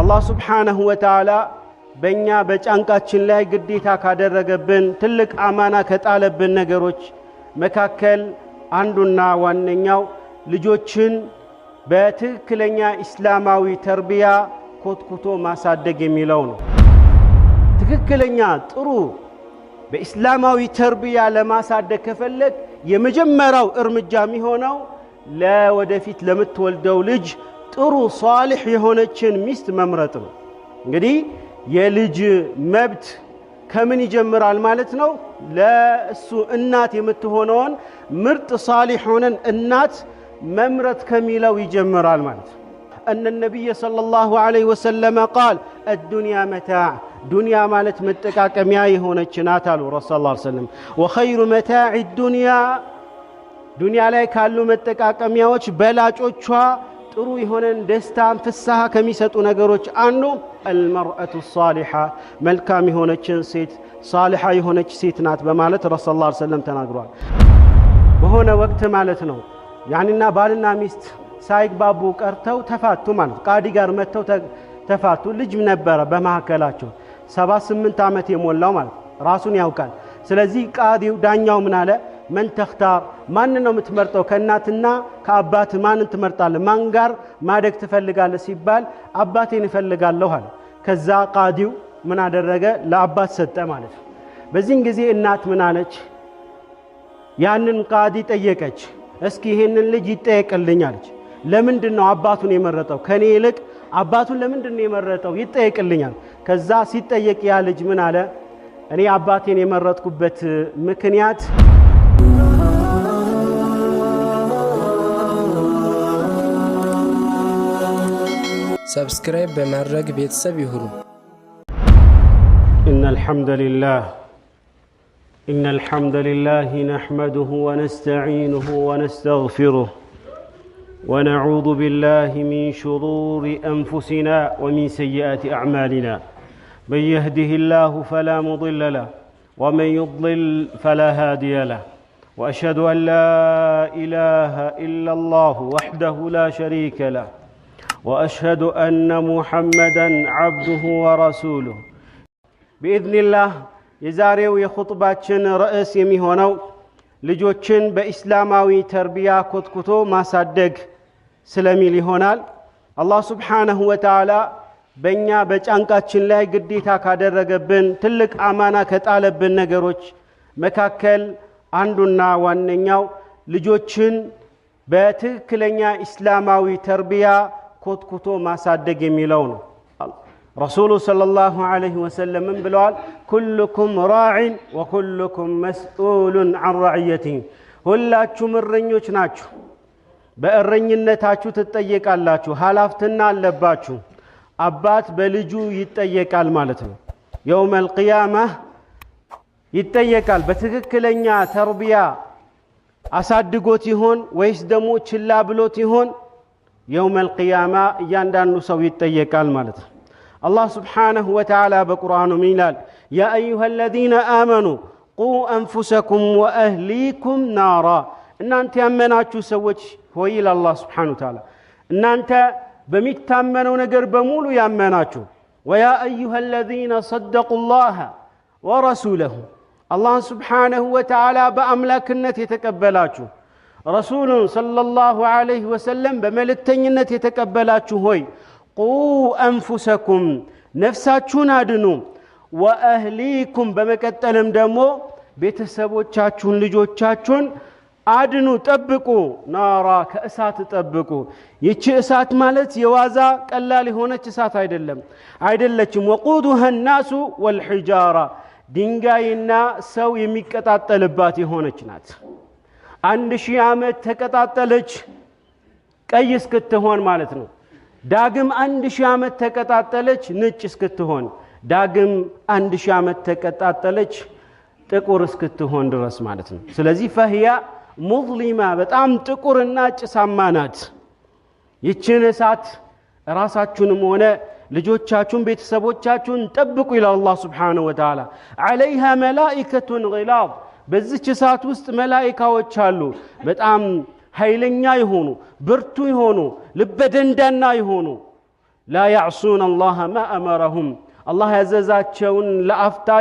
الله سبحانه وتعالى በእኛ በጫንቃችን ላይ ግዴታ ካደረገብን ትልቅ አማና ከጣለብን ነገሮች መካከል አንዱና ዋነኛው ልጆችን በትክክለኛ እስላማዊ ተርቢያ ኮትኩቶ ማሳደግ የሚለው ነው። ትክክለኛ ጥሩ በእስላማዊ ተርቢያ ለማሳደግ ከፈለግ የመጀመሪያው እርምጃ የሚሆነው ለወደፊት ለምትወልደው ልጅ ጥሩ ሷሊህ የሆነችን ሚስት መምረጥ ነው። እንግዲህ የልጅ መብት ከምን ይጀምራል ማለት ነው? ለእሱ እናት የምትሆነውን ምርጥ ሷሊህ ሆነን እናት መምረጥ ከሚለው ይጀምራል ማለት ነው። أن النبي صلى الله عليه وسلم قال الدنيا متاع دنيا مالت متقاقميا የሆነች ናት አሉ ረሱል ሰለላሁ ዐለይሂ ወሰለም وخير متاع الدنيا ዱንያ ላይ ካሉ መተቃቀሚያዎች በላጮቿ ጥሩ የሆነን ደስታን ፍሳሃ ከሚሰጡ ነገሮች አንዱ المرأة الصالحة መልካም የሆነችን ሴት ሷሊሃ የሆነች ሴት ናት በማለት ረሱል ሰለላሁ ዐለይሂ ወሰለም ተናግረዋል። በሆነ ወቅት ማለት ነው ያንና ባልና ሚስት ሳይግባቡ ቀርተው ተፋቱ ማለት ቃዲ ጋር መተው ተፋቱ። ልጅ ነበረ በመሐከላቸው 78 ዓመት የሞላው ማለት ራሱን ያውቃል። ስለዚህ ቃዲው ዳኛው ምን አለ? من تختار ማን ነው የምትመርጠው? ከእናትና ከአባት ማንን ትመርጣለህ? ማን ጋር ማደግ ትፈልጋለህ ሲባል አባቴን እፈልጋለሁ አለ። ከዛ ቃዲው ምን አደረገ? ለአባት ሰጠ ማለት ነው። በዚህን ጊዜ እናት ምን አለች? ያንን ቃዲ ጠየቀች። እስኪ ይሄንን ልጅ ይጠየቅልኝ አለች። ለምንድን ነው አባቱን የመረጠው? ከኔ ይልቅ አባቱን ለምንድን ነው የመረጠው? ይጠየቅልኛል። ከዛ ሲጠየቅ ያ ልጅ ምን አለ? እኔ አባቴን የመረጥኩበት ምክንያት سبسكرايب بمرق بيتسب يهرو. إن الحمد لله نحمده ونستعينه ونستغفره ونعوذ بالله من شرور أنفسنا ومن سيئات أعمالنا من يهده الله فلا مضل له ومن يضلل فلا هادي له وأشهد أن لا إله إلا الله وحده لا شريك له وأشهد أن محمدًا عبده ورسوله بإذن الله የዛሬው የኹጥባችን ርዕስ የሚሆነው ልጆችን በእስላማዊ ተርቢያ ኮትኩቶ ማሳደግ ስለሚል ይሆናል። አላህ Subhanahu Wa Ta'ala በእኛ በጫንቃችን ላይ ግዴታ ካደረገብን ትልቅ አማና ከጣለብን ነገሮች መካከል አንዱና ዋነኛው ልጆችን በትክክለኛ እስላማዊ ተርቢያ ኮትኩቶ ማሳደግ የሚለው ነው። ረሱሉ ሰለላሁ ዐለይሂ ወሰለም ብለዋል፣ ኩልኩም ራዒን ወኩልኩም መስኡሉን ዐን ረዕየቲሂ፣ ሁላችሁም እረኞች ናችሁ፣ በእረኝነታችሁ ትጠየቃላችሁ፣ ኃላፊነት አለባችሁ። አባት በልጁ ይጠየቃል ማለት ነው። የውመል ቂያማ ይጠየቃል። በትክክለኛ ተርቢያ አሳድጎት ይሆን ወይስ ደግሞ ችላ ብሎት ይሆን? የውመል ቂያማ እያንዳንዱ ሰው ይጠየቃል ማለት ነው። الله سبحانه وتعالى بقرآن ميلال يا أيها الذين آمنوا قوا أنفسكم وأهليكم نارا إن أنت أمناتشو سوتش هو إلى الله سبحانه وتعالى إن أنت بميت تأمنوا نقر بمولو يا أمناتشو ويا أيها الذين صدقوا الله ورسوله الله سبحانه وتعالى بأملاكنة يتكبلاتشو رسول صلى الله عليه وسلم بملكتنينة يتكبلاتشو هوي قوا أنفسكم نفساتشون أدنو وأهليكم بمكتلم دمو بيتسبوتشاتشون لجوتشاتشون أدنو تبقوا نارا كأسات تبقوا يتشي أسات مالت يوازا كالالي هونة أسات عيدلتشم وقودها الناس والحجارة دينغاينا سو يميكتات تلباتي هونة نات عند شيامت تكتات تلج كيس كتهون مالتنو ዳግም 1000 ዓመት ተቀጣጠለች ነጭ እስክትሆን ዳግም 1000 ዓመት ተቀጣጠለች ጥቁር እስክትሆን ድረስ ማለት ነው። ስለዚህ ፈህያ ሙዝሊማ በጣም ጥቁርና ጭሳማ ናት። ይችን እሳት ራሳችሁንም ሆነ ልጆቻችሁን ቤተሰቦቻችሁን ጠብቁ ይላል አላህ Subhanahu Wa Ta'ala عليها ملائكة غلاظ በዚች እሳት ውስጥ መላእክቶች አሉ በጣም ኃይለኛ ይሆኑ ብርቱ ይሆኑ ልበደንዳና ይሆኑ لا يعصون الله ما أمرهم الله يززاتشون لأفتا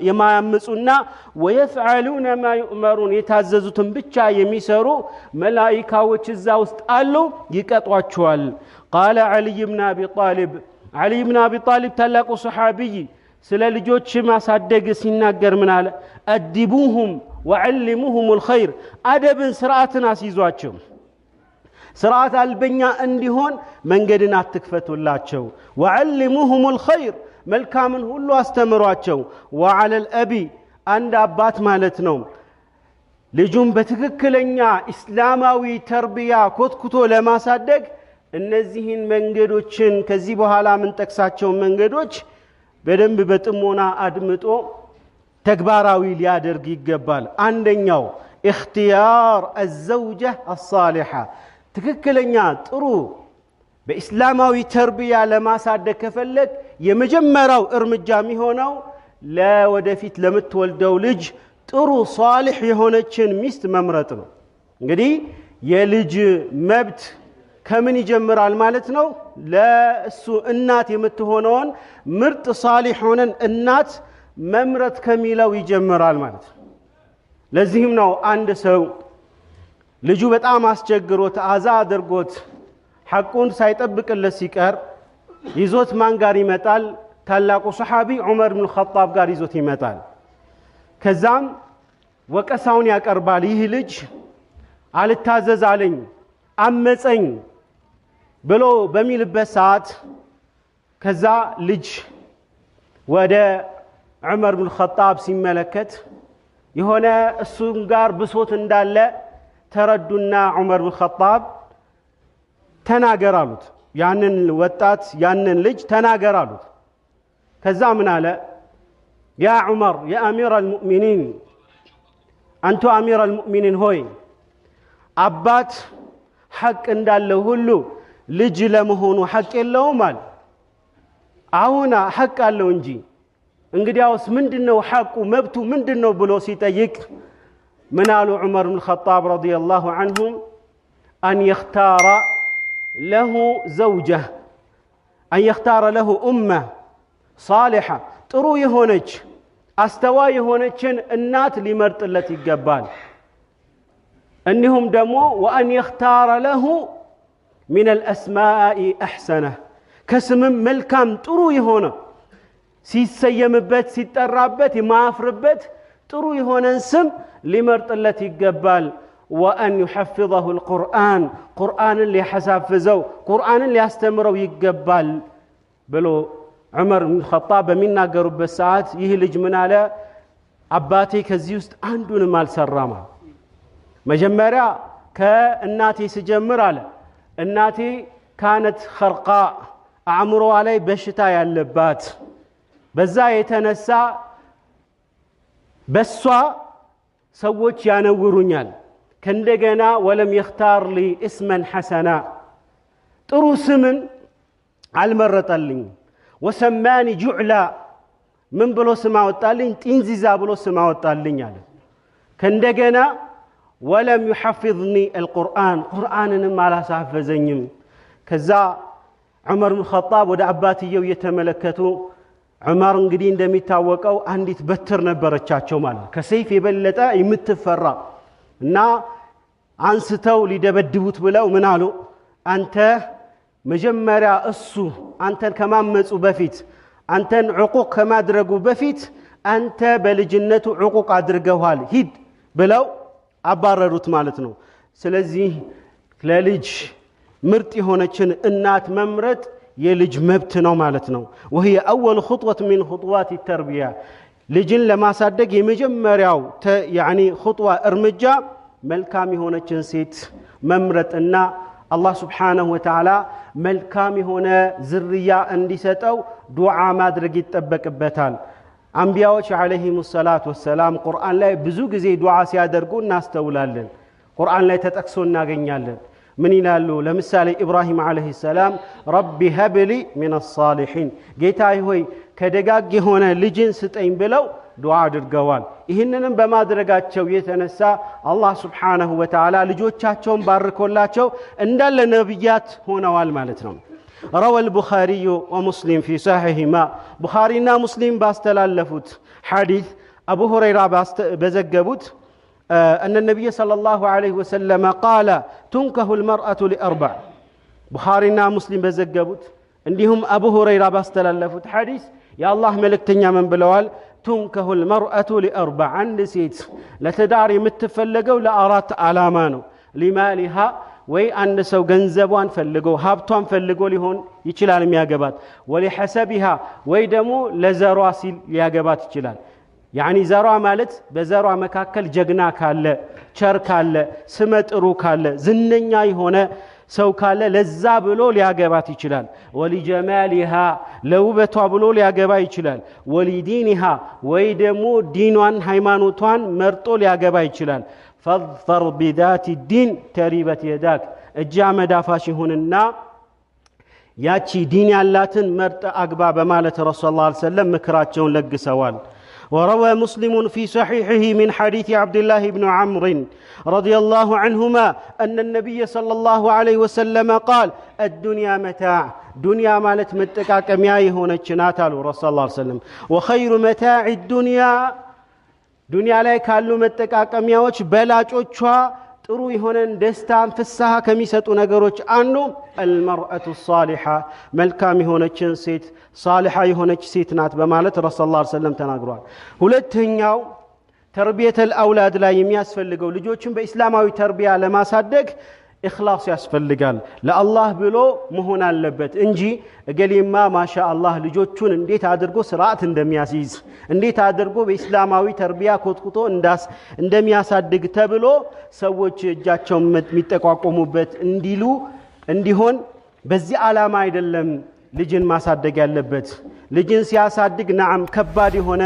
يما يمسونا ويفعلون ما يؤمرون يتعززوتن بچا يميسرو ملائكة وچزاوست قالوا يكتواتشوال قال علي بن أبي طالب علي بن أبي طالب تلاقوا صحابي سلا لجوتش ما صدق سيناقر من على أدبوهم وعلموهم الخير أدب سرعتنا سيزواتشو سرعت البنيا انديهون منجدنا تكفتوا اللاتشو وعلموهم الخير ملكامن هلو استمرواتشو وعلى الأبي عند أبات مالتنوم لجون بتككلنيا إسلاماوي تربية كتو لما صدق النزيهين منجدوچن كذي بحالا من تكساتشو منجدوچ بدن ببتمونا أدمتو تكباراوي ليادرق يقبال عندنيو اختيار الزوجة الصالحة تككلنيا ጥሩ በእስላማዊ ተርቢያ ለማሳደግ ከፈለክ የመጀመሪያው እርምጃ የሚሆነው ለወደፊት ለምትወልደው ልጅ ጥሩ ሷሊህ የሆነችን ሚስት መምረጥ ነው እንግዲህ የልጅ መብት ከምን ይጀምራል ማለት ነው ለሱ እናት የምትሆነውን ምርጥ ሷሊህ ሆነን እናት መምረጥ ከሚለው ይጀምራል ማለት ነው ለዚህም ነው አንድ ሰው ልጁ በጣም አስቸግሮት አዛ አድርጎት ሐቁን ሳይጠብቅለት ሲቀር ይዞት ማን ጋር ይመጣል ታላቁ ሱሐቢ ዑመር ኢብኑ ኸጣብ ጋር ይዞት ይመጣል ከዛም ወቀሳውን ያቀርባል ይህ ልጅ አልታዘዝ አለኝ አመፀኝ ብሎ በሚልበት ሰዓት ከዛ ልጅ ወደ ዑመር ኢብኑ ኸጣብ ሲመለከት የሆነ እሱም ጋር ብሶት እንዳለ ተረዱና ዑመር ኢብኑ ኸጣብ ተናገር አሉት ያንን ወጣት ያንን ልጅ ተናገር አሉት ከዛ ምን አለ ያ ዑመር ያ አሚር አልሙእሚኒን አንተ አሚር አልሙእሚኒን ሆይ አባት ሐቅ እንዳለው ሁሉ ልጅ ለመሆኑ ሐቅ የለውም አለ አሁን ሐቅ አለው እንጂ እንግዲያውስ ምንድነው ሐቁ መብቱ ምንድነው ብሎ ሲጠይቅ منالو عمر بن الخطاب رضي الله عنه أن يختار له زوجة أن يختار له أمة صالحة ترو يهونج استوى يهونجن النات لمرت التي قبال أنهم دمو وأن يختار له من الأسماء أحسنه كسم ملكام ترو يهونه سيسيمبت سيترابت ما أفربت ترو يهونن سم لمرت التي قبال وأن يحفظه القرآن قرآن اللي حسافزو قرآن اللي استمروا يقبال بلو عمر بن الخطاب منا قرب الساعات يهلج من على عباتي كزيوست عندون مال سرامة مجمرة كالناتي سجمر على الناتي كانت خرقاء أعمروا علي بشتايا اللبات بزاي يتنسى بسوا سوت يانورونيال كندقنا ولم يختار لي اسما حسنا طرو سمن على المرة طلين وسماني جعلا من بلو سما وطالين تنزيزا بلو سما وطالين يعني كندقنا ولم يحفظني القرآن قرآن ما لا سحفزنيم كذا عمر بن الخطاب ودا عباتيو يتملكتو عمر እንግዲህ እንደሚታወቀው አንዲት በትር ነበረቻቸው ማለት ከሰይፍ የበለጠ የምትፈራ እና አንስተው ሊደበድቡት ብለው ምን አሉ አንተ መጀመሪያ እሱ አንተን ከማመጹ በፊት አንተን ዕቁቅ ከማድረጉ በፊት አንተ በልጅነቱ ዕቁቅ አድርገዋል ሂድ ብለው አባረሩት ማለት ነው ስለዚህ ለልጅ ምርጥ የሆነችን እናት መምረጥ يلج مبتنا مالتنا وهي أول خطوة من خطوات التربية لجن لما صدق يمجمرياو يعني خطوة ارمجا ملكامي هنا جنسيت ممرت أن الله سبحانه وتعالى ملكامي هنا ذرية انديستو دعاء ما درجت تبك بتال أنبياء عليهم الصلاة والسلام قرآن لا بزوج زي دعاء سيادرقون ناس تولالن قرآن لا تتأكسون ناقنيالن من ينالو لمثال إبراهيم عليه السلام ربي هب لي من الصالحين جيتاي هوي كدقاق هنا لجن ستين بلو دعاء درقوال إهنن بما درقاتشو يتنسى الله سبحانه وتعالى لجوتشاتشون باركو اللاتشو اندال نبيات هنا والمالتنم روى البخاري ومسلم في صحيحهما بخارينا مسلم باستلالفوت حديث أبو هريرة بزجبوت أن النبي صلى الله عليه وسلم قال تنكه المرأة لأربع بخارينا مسلم بزجبوت عندهم أبو هريرة باستلالفوت حديث يا الله ملكتنيا من بلوال تنكه المرأة لأربع عند سيت لتداري متفلقوا لأرات علامانو لمالها ወይ አንድ ሰው ገንዘቧን ፈልጎ ሀብቷን ፈልጎ ሊሆን ይችላል የሚያገባት ወለሐሰቢሃ ወይ ደግሞ ለዘሯ ሲል ሊያገባት ይችላል ያኒ ዘሯ ማለት በዘሯ መካከል ጀግና ካለ ቸር ካለ ስመጥሩ ካለ ዝነኛ የሆነ ሰው ካለ ለዛ ብሎ ሊያገባት ይችላል ወሊጀማሊሃ ለውበቷ ብሎ ሊያገባ ይችላል ወሊዲኒሃ ወይ ደግሞ ዲኗን ሃይማኖቷን መርጦ ሊያገባ ይችላል فاظفر بذات الدين تريبت يداك اجا مدافاش هوننا ياتي دين يالاتن مرت اقبا بمالة رسول الله صلى الله عليه وسلم مكراتشون لقسوال وروى مسلم في صحيحه من حديث عبد الله بن عمرو رضي الله عنهما أن النبي صلى الله عليه وسلم قال الدنيا متاع دنيا مالت متكا كمياي هنا چناتالو رسول الله صلى الله عليه وسلم وخير متاع الدنيا ዱንያ ላይ ካሉ መጠቃቀሚያዎች በላጮቿ ጥሩ የሆነን ደስታን ፍሳሃ ከሚሰጡ ነገሮች አንዱ المرأة الصالحة መልካም የሆነችን ሴት صالحة የሆነች ሴት ናት በማለት ረሱላህ ሰለላሁ ዐለይሂ ወሰለም ተናግረዋል ሁለተኛው ተርቢየተል አውላድ ላይ የሚያስፈልገው ልጆችን በእስላማዊ ተርቢያ ለማሳደግ ኢኽላስ ያስፈልጋል ለአላህ ብሎ መሆን አለበት እንጂ እገሌማ ማሻአላህ ልጆቹን እንዴት አድርጎ ስርዓት እንደሚያስይዝ እንዴት አድርጎ በእስላማዊ ተርቢያ ኮትኩቶ እንደሚያሳድግ ተብሎ ሰዎች እጃቸውን የሚጠቋቆሙበት እንዲሆን በዚህ ዓላማ አይደለም ልጅን ማሳደግ ያለበት ልጅን ሲያሳድግ ነዓም ከባድ የሆነ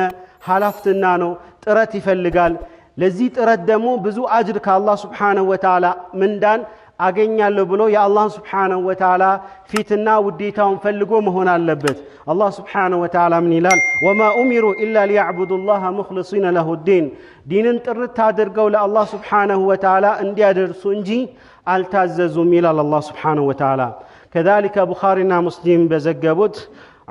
ሐላፍትና ነው ጥረት ይፈልጋል ለዚህ ጥረት ደግሞ ብዙ አጅር ከአላህ Subhanahu Wa Ta'ala ምንዳን አገኛለሁ ብሎ የአላህ Subhanahu Wa Ta'ala ፊትና ውዴታውን ፈልጎ መሆን አለበት አላህ Subhanahu Wa Ta'ala ምን ይላል وما امروا الا ليعبدوا الله مخلصين له الدين ዲንን ጥርት አድርገው ለአላህ Subhanahu Wa Ta'ala እንዲያደርሱ እንጂ አልታዘዙም ይላል አላህ Subhanahu Wa Ta'ala كذلك بخارينا مسلم بزجبوت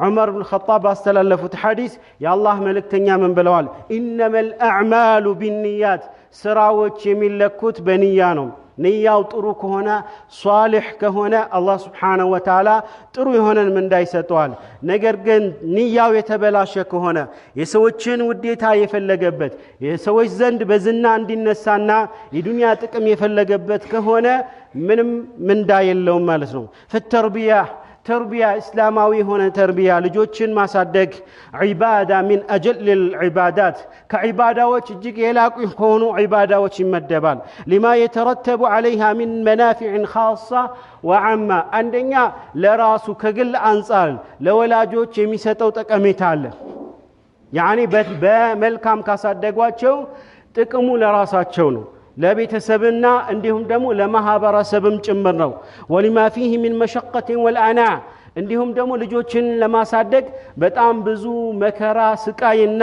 عمر بن الخطاب استلفت حديث يا الله ملكتنيا من بلوال انما الاعمال بالنيات سراوچ የሚለኩት በንያ ነው ንያው ጥሩ ከሆነ ሷሊህ ከሆነ አላህ Subhanahu Wa Ta'ala ጥሩ የሆነን ምንዳ ይሰጠዋል ነገር ግን ንያው የተበላሸ ከሆነ የሰዎችን ውዴታ የፈለገበት የሰዎች ዘንድ በዝና እንዲነሳና የዱንያ ጥቅም የፈለገበት ከሆነ ምንም ምንዳ የለውም ማለት ነው ፈተርቢያ تربية إسلامي هنا تربية لجوتشن ما صدق عبادة من أجل العبادات كعبادة وتجيك يلاك يكونوا عبادة وتمدبال لما يترتب عليها من منافع خاصة وعامة عندنا لراسو كقل أنصال لولا جوتش ميستو تكميتال يعني بملكام كصدق واتشو تكمو لراساتشونو ለቤተሰብና እንዲሁም ደግሞ ለማህበረሰብም ጭምር ነው ወሊማ فيه من مشقة والعناء እንዲሁም ደግሞ ልጆችን ለማሳደግ በጣም ብዙ መከራ ስቃይና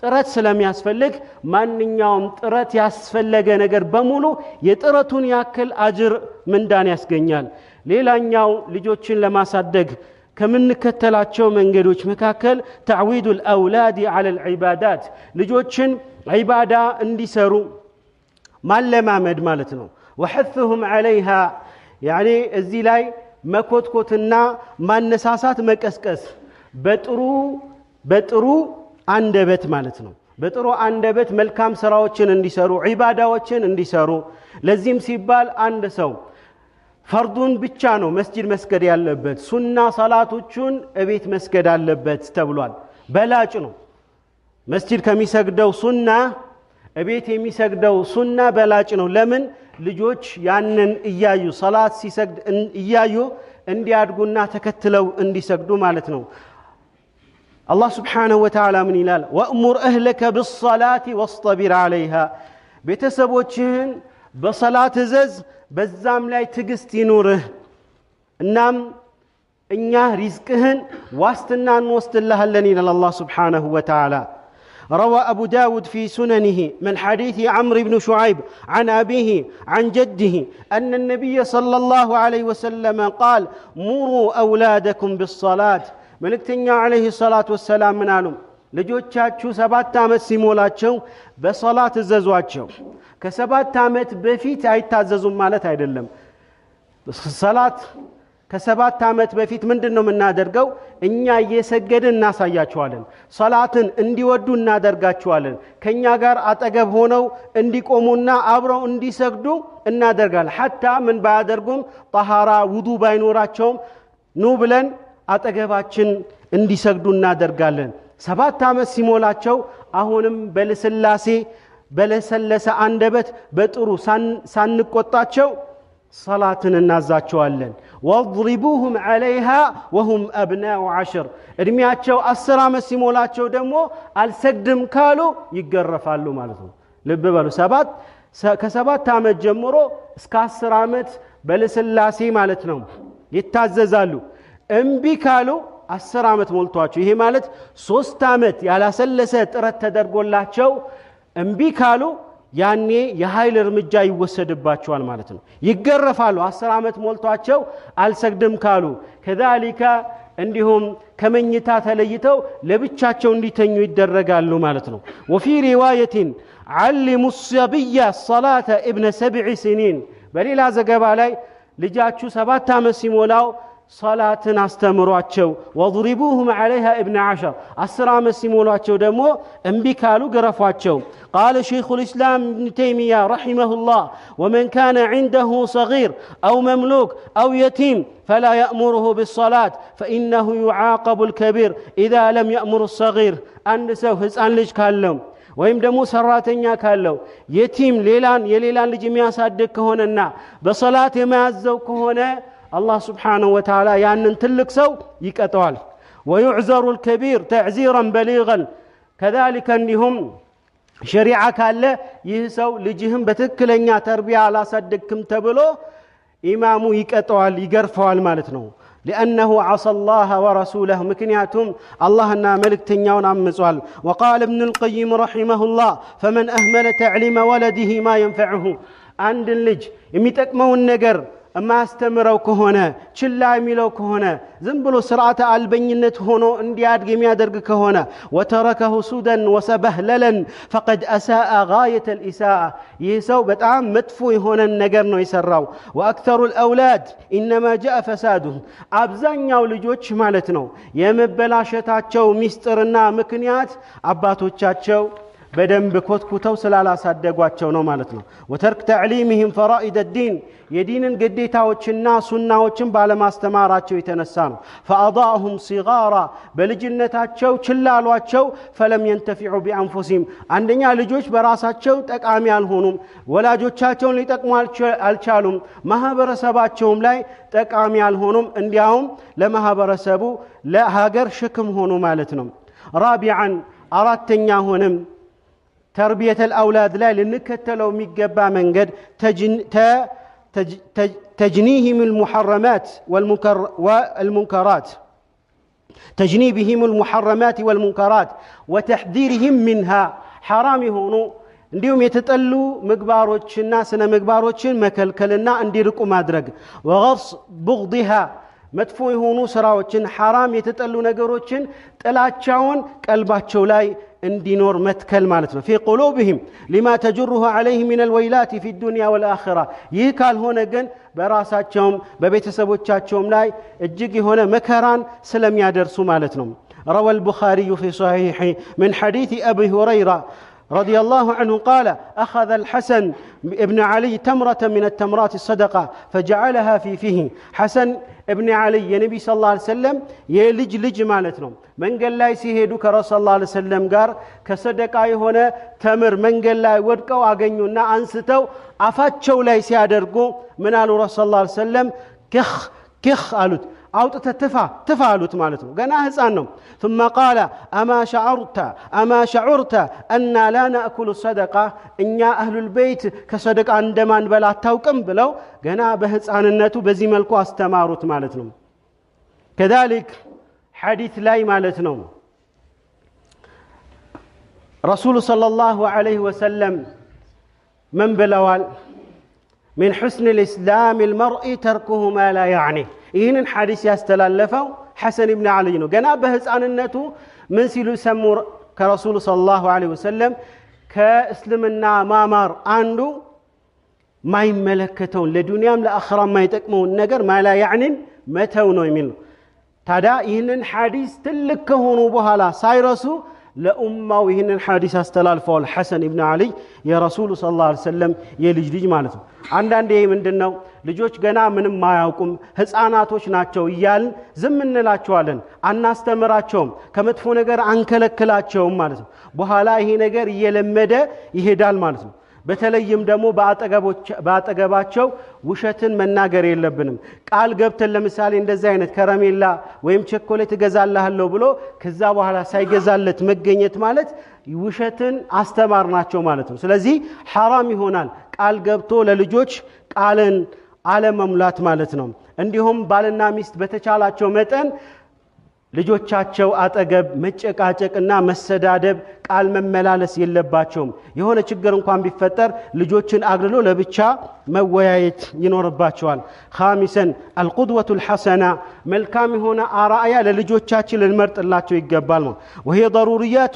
ጥረት ስለሚያስፈልግ ማንኛውም ጥረት ያስፈልገ ነገር በሙሉ የጥረቱን ያክል አጅር ምንዳን ያስገኛል ሌላኛው ልጆችን ለማሳደግ ከምንከተላቸው መንገዶች መካከል تعويد الاولاد على العبادات ልጆችን ዒባዳ እንዲሰሩ ማለማመድ ማለት ነው وحثهم عليها يعني እዚህ ላይ መኮትኮትና ማነሳሳት መቀስቀስ በጥሩ አንደበት ማለት ነው በጥሩ አንደበት መልካም ስራዎችን እንዲሰሩ ዒባዳዎችን እንዲሰሩ ለዚህም ሲባል አንድ ሰው ፈርዱን ብቻ ነው መስጂድ መስገድ ያለበት ሱና ሰላቶቹን እቤት መስገድ አለበት ተብሏል በላጭ ነው መስጂድ ከሚሰግደው ሱና እቤት የሚሰግደው ሱና በላጭ ነው ለምን ልጆች ያንን እያዩ ሶላት ሲሰግድ እያዩ እንዲያድጉና ተከትለው እንዲሰግዱ ማለት ነው አላህ Subhanahu Wa Ta'ala ምን ይላል ወእሙር አህለከ بالصلاه واصطبر عليها ቤተሰቦችህን በሶላት እዘዝ በዛም ላይ ትግስት ይኑርህ እናም እኛ ሪዝቅህን ዋስትናን ወስደልሃለን ይላል አላህ Subhanahu Wa Ta'ala روى أبو داود في سننه من حديث عمرو بن شعيب عن أبيه عن جده أن النبي صلى الله عليه وسلم قال مروا أولادكم بالصلاة ملكتنيا عليه الصلاة والسلام من علم ልጆቻችሁ 7 ዓመት ሲሞላቸው በሶላት እዘዟቸው ከ7 ዓመት በፊት አይታዘዙም ማለት አይደለም ሶላት ከ7 ዓመት በፊት ምንድነው የምናደርገው እኛ እየሰገድን እናሳያቸዋለን ሶላትን እንዲወዱ እናደርጋቸዋለን ከኛ ጋር አጠገብ ሆነው እንዲቆሙና አብረው እንዲሰግዱ እናደርጋለን hatta ምን ባያደርጉም طهارة ውዱ ባይኖራቸውም ኑ ብለን አጠገባችን እንዲሰግዱ እናደርጋለን 7 ዓመት ሲሞላቸው አሁንም በለስላሴ በለሰለሰ አንደበት በጥሩ ሳንቆጣቸው صلاتنا እናዛቸዋለን واضربوهم عليها وهم ابناء 10 እድሜያቸው 10 ዓመት ሲሞላቸው ደግሞ አልሰግድም ካሉ ይገረፋሉ ማለት ነው ልብ በሉ ከ7 ዓመት ጀምሮ እስከ 10 ዓመት በለስላሴ ማለት ነው ይታዘዛሉ እምቢ ካሉ 10 ዓመት ሞልቷቸው ይሄ ማለት 3 ዓመት ያላሰለሰ ጥረት ተደርጎላቸው እምቢ ካሉ ያኔ የኃይል እርምጃ ይወሰድባቸዋል ማለት ነው ይገረፋሉ 10 ዓመት ሞልቷቸው አልሰግድም ካሉ ከذلك እንዲሁም ከመኝታ ተለይተው ለብቻቸው እንዲተኙ ይደረጋሉ ማለት ነው وفي روايه علموا الصبي الصلاه ابن 7 سنين በሌላ ዘገባ ላይ ልጃችሁ 7 ዓመት ሲሞላው صلاتن استمرواچو وضربوهم عليها ابن 10 10 ዓመት ሲሞላቸው ደግሞ እምቢ ካሉ ገረፏቸው قال شيخ الإسلام ابن تيمية رحمه الله ومن كان عنده صغير أو مملوك أو يتيم فلا يأمره بالصلاة فإنه يعاقب الكبير إذا لم يأمر الصغير أن سو ህፃን ልጅ ካለው ወይም ደግሞ ሰራተኛ ካለው የቲም የሌላን ልጅ የሚያሳድግ ከሆነና በሶላት የማያዘው ከሆነ الله سبحانه وتعالى ያንን ትልቅ ሰው ይቀጣዋል ويعذر الكبير تعذيرا بليغا كذلك انهم شريعه ካለ ይህ ሰው ልጅህም በትክክለኛ ተርቢያ አላሳደግክም ተብሎ ኢማሙ ይቀጣዋል ይገርፈዋል ማለት ነው لأنه عصى الله ورسوله مكنياتهم اللهنا ملكتنياون عمصوال وقال ابن القيم رحمه الله فمن أهمل تعليم ولده ما ينفعه عند اللج የሚጠቅመውን ነገር ማስተምረው ከሆነ ችላ የሚለው ከሆነ ዝም ብሎ ስርዓተ አልበኝነት ሆኖ እንዲያድግ የሚያደርግ ከሆነ وتركه سودا وسبهللا فقد اساء غايه الاساءه ይሰው በጣም መጥፎ የሆነ ነገር ነው የሰራው واكثر الاولاد انما جاء فساده አብዛኛው ልጆች ማለት ነው የመበላሸታቸው ሚስጥርና ምክንያት አባቶቻቸው በደንብ ኮትኩተው ስላላሳደጓቸው ነው ማለት ነው وترك تعليمهم فرائض الدين የዲንን ግዴታዎችና ሱናዎችን ባለማስተማራቸው የተነሳ ነው فاضاعهم صغارا በልጅነታቸው ችላሏቸው فلم ينتفعوا بانفسهم አንደኛ ልጆች በራሳቸው ጠቃሚ አልሆኑም ወላጆቻቸውን ሊጠቅሙ አልቻሉም ማህበረሰባቸውም ላይ ጠቃሚ አልሆኑም እንዲያውም ለማህበረሰቡ ለሀገር ሸክም ሆኑ ማለት ነው رابعا አራተኛ ሆነም تربيه الاولاد لا لنكتلو ميغبا منجد تجنيهم المحرمات والمنكرات تجنيبهم المحرمات والمنكرات وتحذيرهم منها حرام هونو እንዲሁም የተጠሉ ምግባሮችና ስነ ምግባሮችን መከልከልና እንዲርቁ ማድረግ وغص بغضها መጥፎ የሆኑ ስራዎችን حرام የተጠሉ ነገሮችን ጥላቻውን ቀልባቸው ላይ እንዲኖር መትከል ማለት ነው في قلوبهم لما تجره عليه من الويلات في الدنيا والآخرة ይህ ካልሆነ ግን በራሳቸውም በቤተሰቦቻቸውም ላይ እጅግ የሆነ መከራን ስለሚያደርሱ ማለት ነው روى البخاري في صحيحه من حديث أبي هريرة رضي الله عنه قال أخذ الحسن ابن علي تمرة من التمرات الصدقة فجعلها في فيه حسن ابن علي النبي صلى الله عليه وسلم يلج مالتنا من قال لا يسيهدو كرسول صلى الله عليه وسلم قال كصدقة هنا تمر من قال لا يودكوا أغنيونا أنستو أفتشو لا يسيادرقو من قال رسول الله عليه وسلم كخ قالوا أوت تفعلت مالته قنا هزانهم ثم قال أما شعرت أن لا نأكل الصدقة إن أهل البيت كصدقة عندما بلا توكم بلو قنا بهزان النتو بزي ملكو استمارت مالتهم كذلك حديث لاي مالتهم رسول صلى الله عليه وسلم من بلوال من حسن الإسلام المرء تركه ما لا يعني إهن حديث يستلالفه حسن بن علي قنا بهز عن النتو من سيلو سمور كرسول صلى الله عليه وسلم كإسلامنا مامار عنده ما يملكتون لدنيام لآخرام ما يتكمون نجر ما لا يعني متونو يمينه تدا إهن حديث تلكهونو بهالا سايرسو لأمة وهن الحديث استلالفه الحسن بن علي يا رسول صلى الله عليه وسلم يلجلج مالته አንዳንዴ ምንድነው ልጆች ገና ምንም ማያውቁም ህፃናቶች ናቸው ይያል ዝም እንላቸዋለን አናስተምራቸውም ከመጥፎ ነገር አንከለክላቸውም ማለት ነው በኋላ ይሄ ነገር እየለመደ ይሄዳል ማለት ነው በተለይም ደግሞ በአጠገባቸው ውሸትን መናገር የለብንም ቃል ገብተን ለምሳሌ እንደዚህ አይነት ከረሜላ ወይም ቸኮሌት ገዛልሃለሁ ብሎ ከዛ በኋላ ሳይገዛለት መገኘት ማለት ውሸትን አስተማርናቸው ማለት ነው ስለዚህ حرام ይሆናል ቃል ገብቶ ለልጆች ቃልን አለመሙላት ማለት ነው እንዲሁም ባልና ሚስት በተቻላቸው መጠን ልጆቻቸው አጠገብ መጨቃጨቅና መሰዳደብ ቃል መመላለስ የለባቸውም የሆነ ችግር እንኳን ቢፈጠር ልጆችን አግልሎ ለብቻ መወያየት ይኖርባቸዋል خامسا القدوة الحسنة መልካም የሆነ አራያ ለልጆቻችን ልንመርጥላቸው ይገባል وهي ضروريات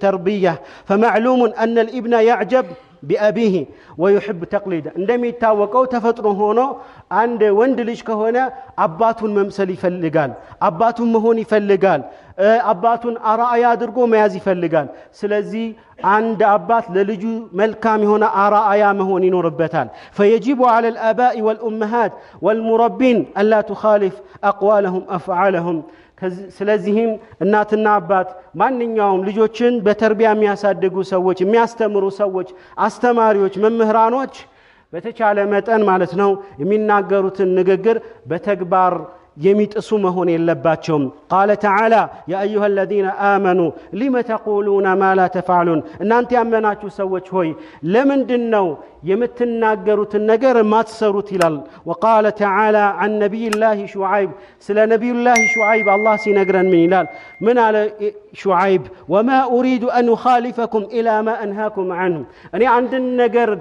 تربية فمعلوم أن الابن يعجب بأبيه ويحب تقليده عندما يتاوقوا تفطروا هنا عند وند ليش كهنا أباتون ممثل يفلقال أباتون مهون يفلقال أباتون أرأي أدرقوا ما يفلقال سلزي عند أبات للجو ملكام هنا أرأي مهون ينوربتال فيجب على الآباء والأمهات والمربين ألا تخالف أقوالهم أفعالهم ስለዚህም እናትና አባት ማንኛውም ልጆችን በተርቢያ የሚያሳድጉ ሰዎች የሚያስተምሩ ሰዎች አስተማሪዎች መምህራኖች በተቻለ መጠን ማለት ነው የሚናገሩትን ንግግር በተግባር يميتسو مهون يلباتهم قال تعالى يا أيها الذين آمنوا لما تقولون ما لا تفعلون إن أنت أمناتو سوّج هوي لمن دنو يمتناقروا تنقر ما تسروا تلال وقال تعالى عن نبي الله شعيب سلا نبي الله شعيب الله سينقرن من إلال من على شعيب وما أريد أن أخالفكم إلى ما أنهاكم عنه أني عند النقر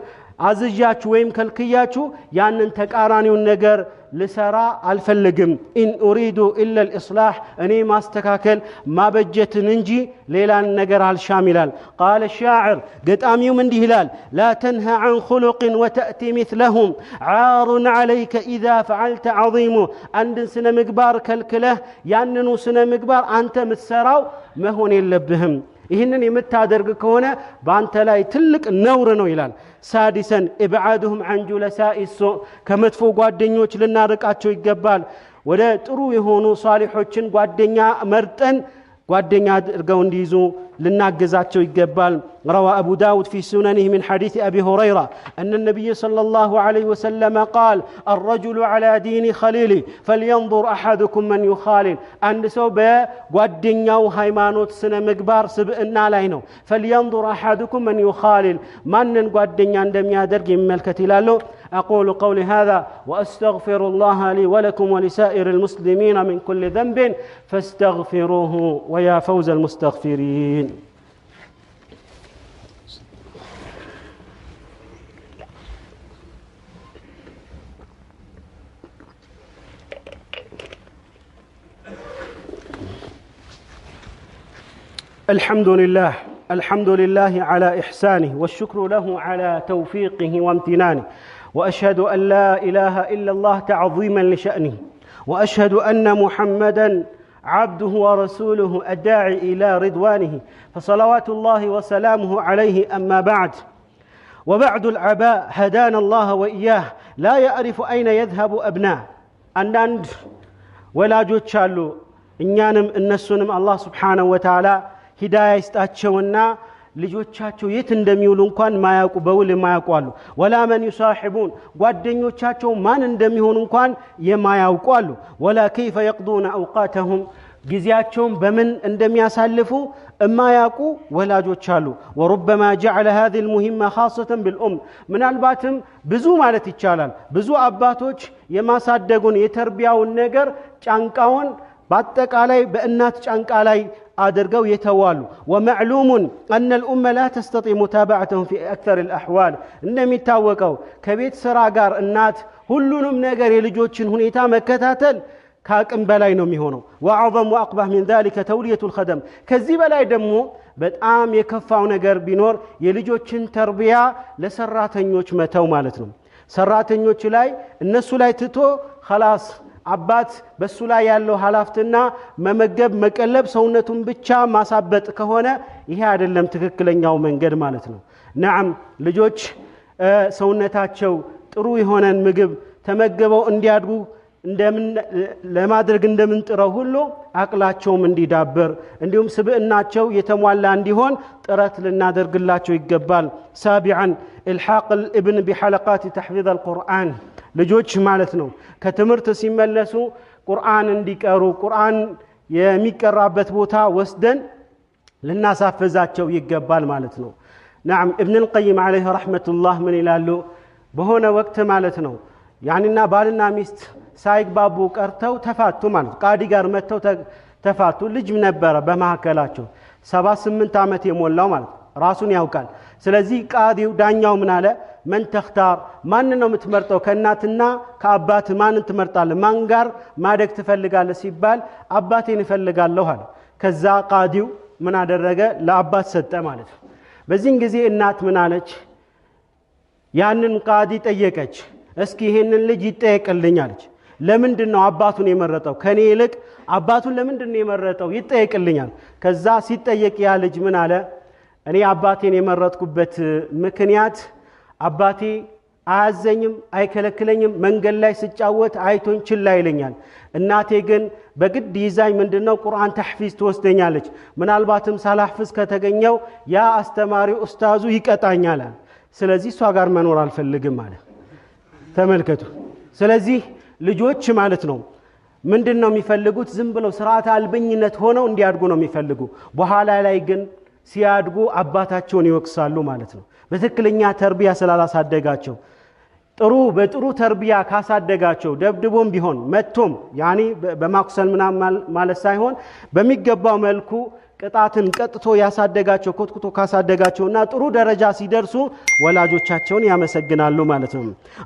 عزجاتو ويم كالكياتو يعني تكاراني النقر لسرا الفلقم إن أريد إلا الإصلاح أني ما استكاكل ما بجت ننجي ليلا نقر الشاملال قال الشاعر قد أميو من دهلال لا تنهى عن خلق وتأتي مثلهم عار عليك إذا فعلت عظيم عند سنة مقبار كالكله يعننو سنة مقبار أنت متسراو ما هون يلبهم إهنن يمتادرق كونه بانت لا يتلق نور نويلان سادسا ابعادهم عن جلساء السوء كمتفو قادنيوش لنارقاتشو يقبال ولا ترو يهونو صالحوشن قادنيا مرتن قادنيا درقون ديزو لناقزاتشو يقبال روى أبو داود في سننه من حديث أبي هريرة أن النبي صلى الله عليه وسلم قال الرجل على دين خليلي فلينظر أحدكم من يخالل عند سوبة قدنيا وهيمانوت سنة مقبار سبئنا لينو فلينظر أحدكم من يخالل من قدنيا عندما يدرق من الكتلالو أقول قولي هذا وأستغفر الله لي ولكم ولسائر المسلمين من كل ذنب فاستغفروه ويا فوز المستغفرين الحمد لله على إحسانه والشكر له على توفيقه وامتنانه وأشهد أن لا إله إلا الله تعظيما لشأنه وأشهد أن محمدا عبده ورسوله الداعي إلى رضوانه فصلوات الله وسلامه عليه أما بعد وبعد العباء هدانا الله وإياه لا يعرف أين يذهب أبناء عند ولا جوتشالو إنيانم النسونم الله سبحانه وتعالى هداية استأتشونا ልጆቻቸው የት እንደሚውሉ እንኳን ማያውቁ በውል ማያውቁ አሉ ወላ ማን ይሳሂቡን ጓደኞቻቸው ማን እንደሚሆኑ እንኳን የማያውቁ አሉ ወላ كيف يقضون اوقاتهم ጊዜያቸውን በምን እንደሚያሳልፉ እማያውቁ ወላጆች አሉ وربما جعل هذه المهمه خاصه بالام ምናልባትም ብዙ ማለት ይቻላል ብዙ አባቶች የማሳደጉን የተርቢያውን ነገር ጫንቃውን በአጠቃላይ በእናት ጫንቃ ላይ አድርገው የተዋሉ ومعلوم أن الأمة لا تستطيع متابعتهم في أكثر الأحوال እንደሚታወቀው ከቤት ስራ ጋር እናት ሁሉንም ነገር የልጆችን ሁኔታ መከታተል ካቅም በላይ ነው የሚሆነው وأعظم وأقبح من ذلك تولية الخدم ከዚህ በላይ ደግሞ በጣም የከፋው ነገር ቢኖር የልጆችን ተርቢያ ለሰራተኞች መተው ማለት ነው ሰራተኞች ላይ እነሱ ላይ ትቶ خلاص አባት በሱ ላይ ያለው ሐላፍትና መመገብ መቀለብ ሰውነቱን ብቻ ማሳበጥ ከሆነ ይሄ አይደለም ትክክለኛው መንገድ ማለት ነው ነዓም ልጆች ሰውነታቸው ጥሩ የሆነን ምግብ ተመገበው እንዲያድጉ ለማድረግ እንደምንጥረው ሁሉ አቅላቸውም እንዲዳብር እንዲሁም ስብዕናቸው የተሟላ እንዲሆን ጥረት ልናደርግላቸው ይገባል سابعا الحاق الابن بحلقات تحفيظ القرآن ልጆች ማለት ነው ከትምህርት ሲመለሱ ቁርአን እንዲቀሩ ቁርአን የሚቀራበት ቦታ ወስደን ልናሳፈዛቸው ይገባል ማለት ነው نعم ابن القيم عليه رحمة الله من ይላሉ በሆነ ወቅት ማለት ነው ያንና ባልና ሚስት ሳይግባቡ ቀርተው ተፋቱ ማለት ቃዲ ጋር መተው ተፋቱ ልጅ ነበር በማከላቸው 78 ዓመት የሞላው ማለት ራሱን ያውቃል ስለዚህ ቃዲው ዳኛው ምን አለ من تختار ማን ነው የምትመርጠው ከእናትና ከአባት ማንን ትመርጣለህ ማን ጋር ማደግ ትፈልጋለህ ሲባል አባቴን እፈልጋለሁ አለ ከዛ ቃዲው ምን አደረገ ለአባት ሰጠ ማለት በዚህን ጊዜ እናት ምን አለች ያንን ቃዲ ጠየቀች እስኪ ይሄንን ልጅ ይጠየቅልኝ አለች ለምንድነው አባቱን የመረጠው ከኔ ይልቅ አባቱን ለምንድነው የመረጠው ይጠየቅልኛል ከዛ ሲጠየቅ ያ ልጅ ምን አለ እኔ አባቴን የመረጥኩበት ምክንያት አባቴ አያዘኝም አይከለክለኝም መንገድ ላይ ስጫወት አይቶኝ ችላ ይለኛል እናቴ ግን በግድ ይዛኝ ምንድነው ቁርአን ተህፊዝ ትወስደኛለች ምናልባትም ሳላህፍዝ ከተገኘው ያ አስተማሪው ኡስታዙ ይቀጣኛል ስለዚህ እሷ ጋር መኖር አልፈልግም ማለት ተመልከቱ ስለዚህ ልጆች ማለት ነው ምንድነው የሚፈልጉት ዝም ብለው ስርዓተ አልበኝነት ሆነው እንዲያድጉ ነው የሚፈልጉ በኋላ ላይ ግን ሲያድጉ አባታቸውን ይወቅሳሉ ማለት ነው በትክክለኛ ተርቢያ ስላላሳደጋቸው ጥሩ በጥሩ ተርቢያ ካሳደጋቸው ደብድቦም ቢሆን መቶም ያኒ በማክሰል ማለት ሳይሆን በሚገባው መልኩ ቅጣትን ቀጥቶ ያሳደጋቸው ኮትኩቶ ካሳደጋቸውና ጥሩ ደረጃ ሲደርሱ ወላጆቻቸውን ያመሰግናሉ ማለት ነው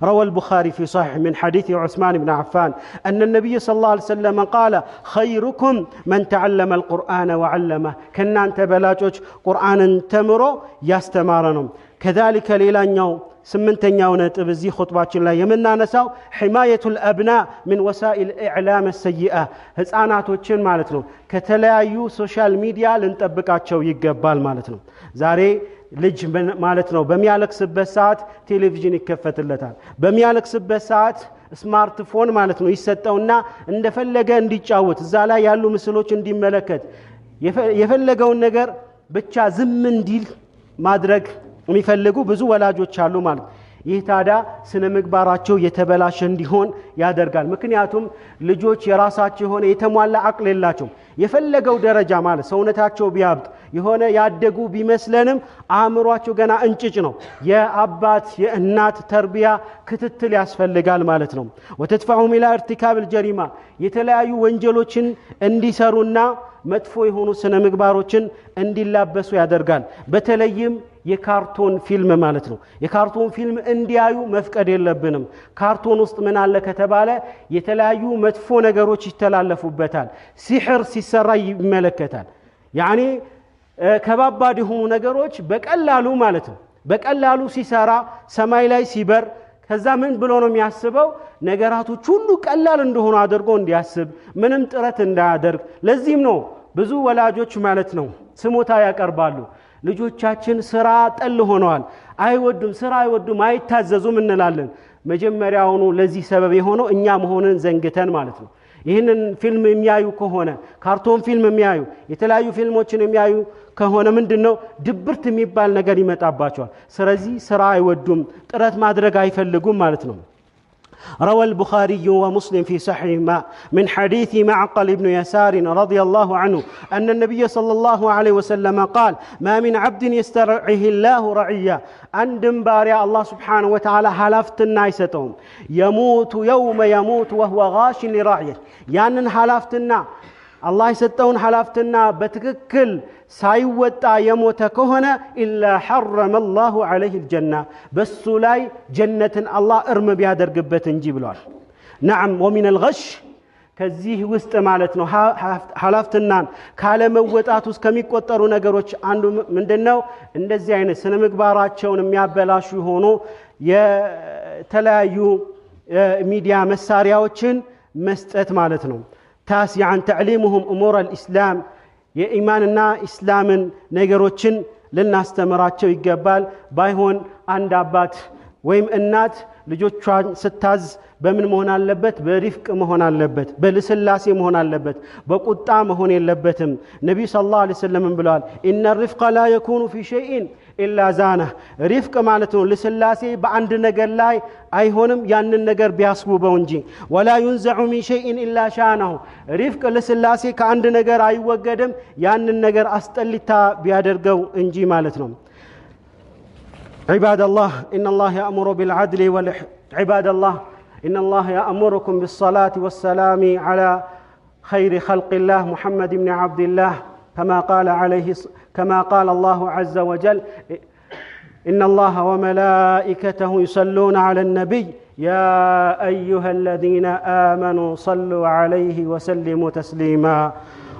روى البخاري في صحيح من حديث عثمان بن عفان أن النبي صلى الله عليه وسلم قال خيركم من تعلم القرآن وعلمه كنا أنت بلاجوج قرآن تمرو يستمرنا كذلك ليلانيو سمنتኛው ነጥብ እዚህ ኹጥባችን ላይ የምናነሳው حماية الأبناء من وسائل الإعلام السيئة ህፃናቶችን ማለት ነው ከተለያዩ ሶሻል ሚዲያ ልንጠብቃቸው ይገባል ማለት ነው ዛሬ ልጅ ማለት ነው በሚያለቅስበት ሰዓት ቴሌቪዥን ይከፈትለታል በሚያለቅስበት ሰዓት ስማርትፎን ማለት ነው ይሰጠውና እንደፈለገ እንዲጫወት እዛ ላይ ያሉ ምስሎች እንዲመለከት የፈለገውን ነገር ብቻ ዝም እንዲል ማድረግ የሚፈልጉ ብዙ ወላጆች አሉ ማለት ይህ ታዲያ ስነ ምግባራቸው የተበላሸ እንዲሆን ያደርጋል ምክንያቱም ልጆች የራሳቸው የሆነ የተሟላ አቅል የላቸው የፈለገው ደረጃ ማለት ሰውነታቸው ቢያብጥ የሆነ ያደጉ ቢመስለንም አእምሯቸው ገና እንጭጭ ነው የአባት የእናት ተርቢያ ክትትል ያስፈልጋል ማለት ነው ወተትፈዑም ኢላ ኢርቲካብ الجريمه የተለያዩ ወንጀሎችን እንዲሰሩና መጥፎ የሆኑ ስነ ምግባሮችን እንዲላበሱ ያደርጋል በተለይም የካርቶን ፊልም ማለት ነው የካርቶን ፊልም እንዲያዩ መፍቀድ የለብንም ካርቶን ውስጥ ምን አለ ከተባለ የተለያዩ መጥፎ ነገሮች ይተላለፉበታል ሲህር ሲሰራ ይመለከታል ያኒ ከባባድ የሆኑ ነገሮች በቀላሉ ማለት ነው በቀላሉ ሲሰራ ሰማይ ላይ ሲበር ከዛ ምን ብሎ ነው የሚያስበው ነገራቶች ሁሉ ቀላል እንደሆነ አድርጎ እንዲያስብ ምንም ጥረት እንዳያደርግ ለዚህም ነው ብዙ ወላጆች ማለት ነው ስሞታ ያቀርባሉ ልጆቻችን ስራ ጠል ሆነዋል አይወዱም ስራ አይወዱም አይታዘዙም እንላለን መጀመሪያውኑ ለዚህ ሰበብ የሆነው እኛ መሆንን ዘንግተን ማለት ነው ይህንን ፊልም የሚያዩ ከሆነ ካርቶን ፊልም የሚያዩ የተለያዩ ፊልሞችን የሚያዩ ከሆነ ምንድነው ድብርት የሚባል ነገር ይመጣባቸዋል ስለዚህ ስራ አይወዱም ጥረት ማድረግ አይፈልጉም ማለት ነው روى البخاري ومسلم في صحيحهما من حديث معقل بن يسار رضي الله عنه أن النبي صلى الله عليه وسلم قال ما من عبد يسترعيه الله رعيا عندم بارع الله سبحانه وتعالى حلفت النايستهم يموت يوم يموت وهو غاش لرعيه يعني حلفت الله يسطون حلافتنا بتككل سايوتا يموت كهنا إلا حرم الله عليه الجنة بس لاي جنة الله ارم بهذا الرقبة نجيب له نعم ومن الغش كزيه وسط مالتنا حلافتنا كاله موطات ውስጥ ከሚቆጠሩ ነገሮች አንዱ ምንድነው እንደዚህ አይነት ስነ ምግባራቸውን የሚያበላሹ ሆኖ የተለያዩ ሚዲያ መሳሪያዎችን መስጠት ማለት ነው تاسعا تعليمهم امور الاسلام የኢማንና እስላምን ነገሮችን ልናስተምራቸው ይገባል ባይሆን አንድ አባት ወይም እናት ልጆቿን ስታዝ በምን መሆን አለበት በሪፍቅ መሆን አለበት በልስላሴ መሆን አለበት በቁጣ መሆን የለበትም ነብዩ ሰለላሁ ዐለይሂ ወሰለም ብለዋል ان الرفق لا يكون في شيء الا زانه ሪፍቅ ማለት ነው ልስላሴ በአንድ ነገር ላይ አይሆንም ያንን ነገር ቢያስውበው እንጂ ولا ينزع من شيء الا شانه ሪፍቅ ልስላሴ ከአንድ ነገር አይወገድም ያንን ነገር አስጠልታ ቢያደርገው እንጂ ማለት ነው عباد الله إن الله يأمر بالعدل عباد الله إن الله يأمركم بالصلاة والسلام على خير خلق الله محمد بن عبد الله كما قال الله عز وجل إن الله وملائكته يصلون على النبي يا أيها الذين آمنوا صلوا عليه وسلموا تسليما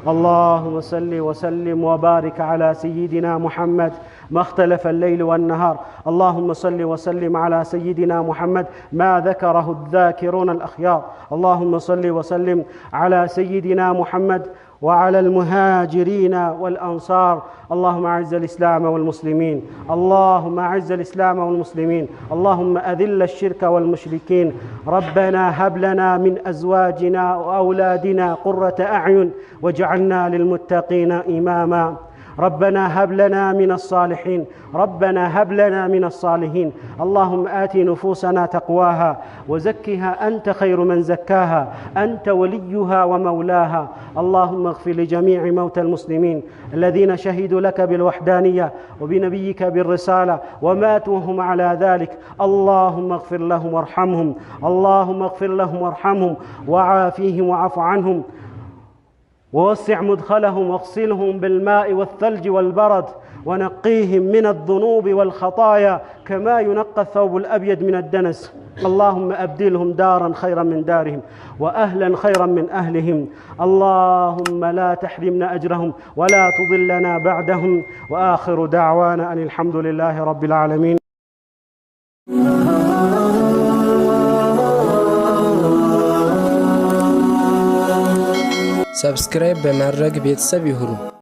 اللهم صل وسلم وبارك على سيدنا محمد ما اختلف الليل والنهار اللهم صل وسلم على سيدنا محمد ما ذكره الذاكرون الأخيار اللهم صل وسلم على سيدنا محمد وعلى المهاجرين والأنصار اللهم أعز الإسلام والمسلمين اللهم أعز الإسلام والمسلمين اللهم أذل الشرك والمشركين ربنا هب لنا من أزواجنا وأولادنا قرة أعين واجعلنا للمتقين إماما ربنا هب لنا من الصالحين ربنا هب لنا من الصالحين اللهم آت نفوسنا تقواها وزكها أنت خير من زكاها أنت وليها ومولاها اللهم اغفر لجميع موتى المسلمين الذين شهدوا لك بالوحدانية وبنبيك بالرسالة وماتوا وهم على ذلك اللهم اغفر لهم وارحمهم اللهم اغفر لهم وارحمهم وعافيهم وعف عنهم ووسع مدخلهم واغسلهم بالماء والثلج والبرد ونقيهم من الذنوب والخطايا كما ينقى الثوب الأبيض من الدنس اللهم أبدلهم دارا خيرا من دارهم وأهلا خيرا من أهلهم اللهم لا تحرمنا أجرهم ولا تضلنا بعدهم وآخر دعوانا أن الحمد لله رب العالمين سبسكرايب بمرق بيتساب يهرو